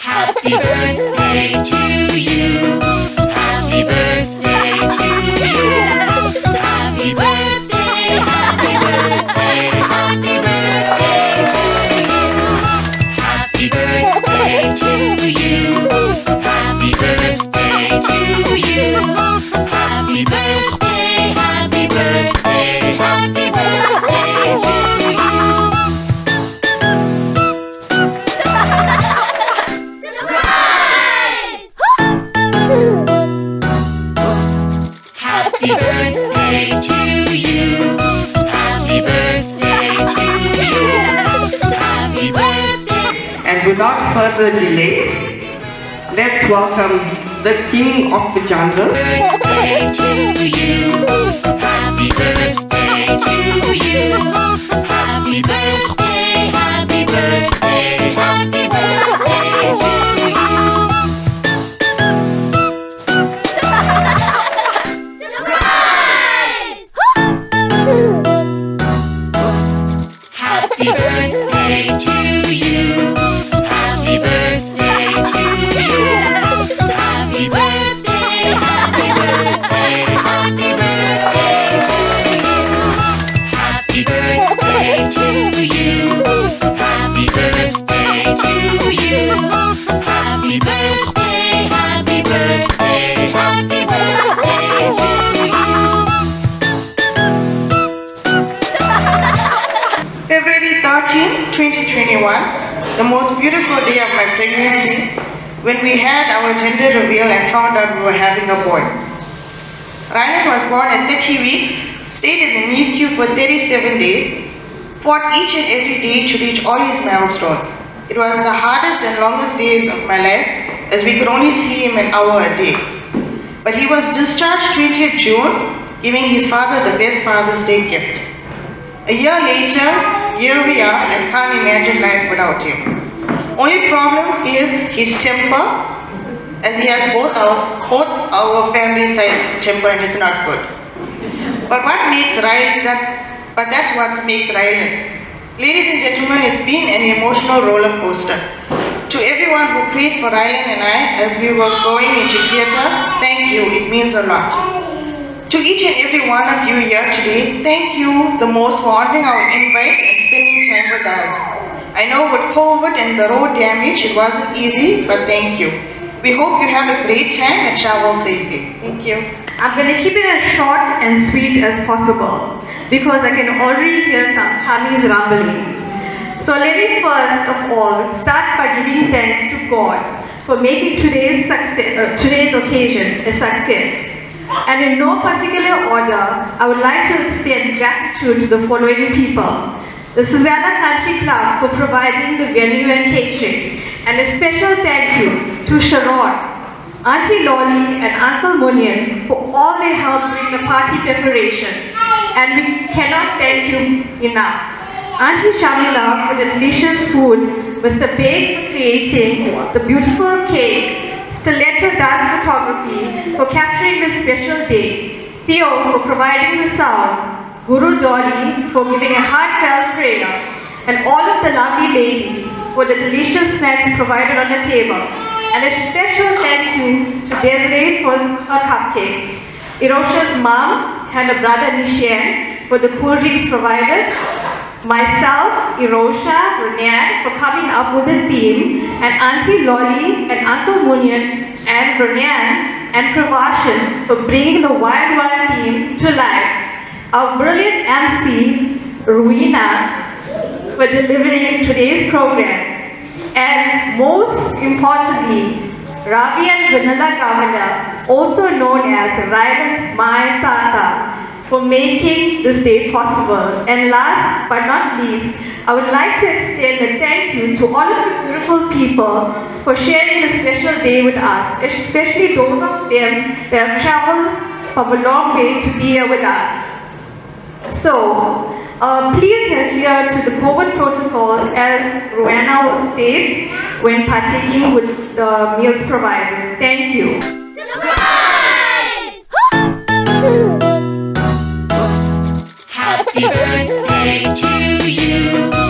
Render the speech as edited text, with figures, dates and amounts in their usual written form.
Happy birthday to you. Happy birthday to you. Happy birthday to you. Happy birthday, happy birthday, happy birthday to you. Happy birthday to you. Happy birthday to you. Happy birthday, happy birthday, happy birthday to you. Happy birthday to you. Happy birthday to you. Happy birthday. And without further delay, let's welcome the king of the jungle. Birthday to you. Happy birthday to you. Happy birthday, happy birthday, happy birthday to you. Happy birthday to you. Happy birthday to you. Happy birthday, happy birthday, happy birthday to you. Happy birthday to you. Happy birthday to you. Happy birthday, happy birthday, happy birthday to you. February 13, 2021, the most beautiful day of my pregnancy, when we had our gender reveal and found out we were having a boy. Rylen was born at 30 weeks, stayed in the NICU for 37 days, fought each and every day to reach all his milestones. It was the hardest and longest days of my life, as we could only see him an hour a day. But he was discharged 20th June, giving his father the best Father's Day gift. A year later, here we are and can't imagine life without him. Only problem is his temper, as he has both our family sides temper and it's not good. But that's what makes Rylen. Ladies and gentlemen, it's been an emotional roller coaster. To everyone who prayed for Rylen and I as we were going into theatre, thank you, it means a lot. To each and every one of you here today, thank you the most for honoring our invite and spending time with us. I know with COVID and the road damage, it wasn't easy, but thank you. We hope you have a great time and travel safely. Thank you. I'm going to keep it as short and sweet as possible because I can already hear some tummies rumbling. So let me first of all start by giving thanks to God for making today's occasion a success. And in no particular order, I would like to extend gratitude to the following people. The Susanna Country Club for providing the venue and catering. And a special thank you to Sharon, Auntie Lolly and Uncle Munyan for all their help during the party preparation. And we cannot thank you enough. Auntie Shamila for the delicious food, Mr. Bake for creating the beautiful cake, Stiletto Dust Photography for capturing this special day, Theo for providing the sound, Guru Dolly for giving a heartfelt prayer, and all of the lovely ladies for the delicious snacks provided on the table. And a special thank you to Desiree for her cupcakes, Irosha's mom and her brother Nishan for the cool drinks provided, myself, Irosha, Ronan for coming up with the theme, and Auntie Lolly and Uncle Munyan and Ronan and Pravashan for bringing the Wild World theme to life. Our brilliant MC, Ruina, for delivering today's program. And most importantly, Ravi and Vanilla Governor, also known as Rylen's My Tata, for making this day possible. And last but not least, I would like to extend a thank you to all of the beautiful people for sharing this special day with us, especially those of them that have traveled from a long way to be here with us. So, Please adhere to the COVID protocol as Rowena will state when partaking with the meals provided. Thank you. Happy birthday to you.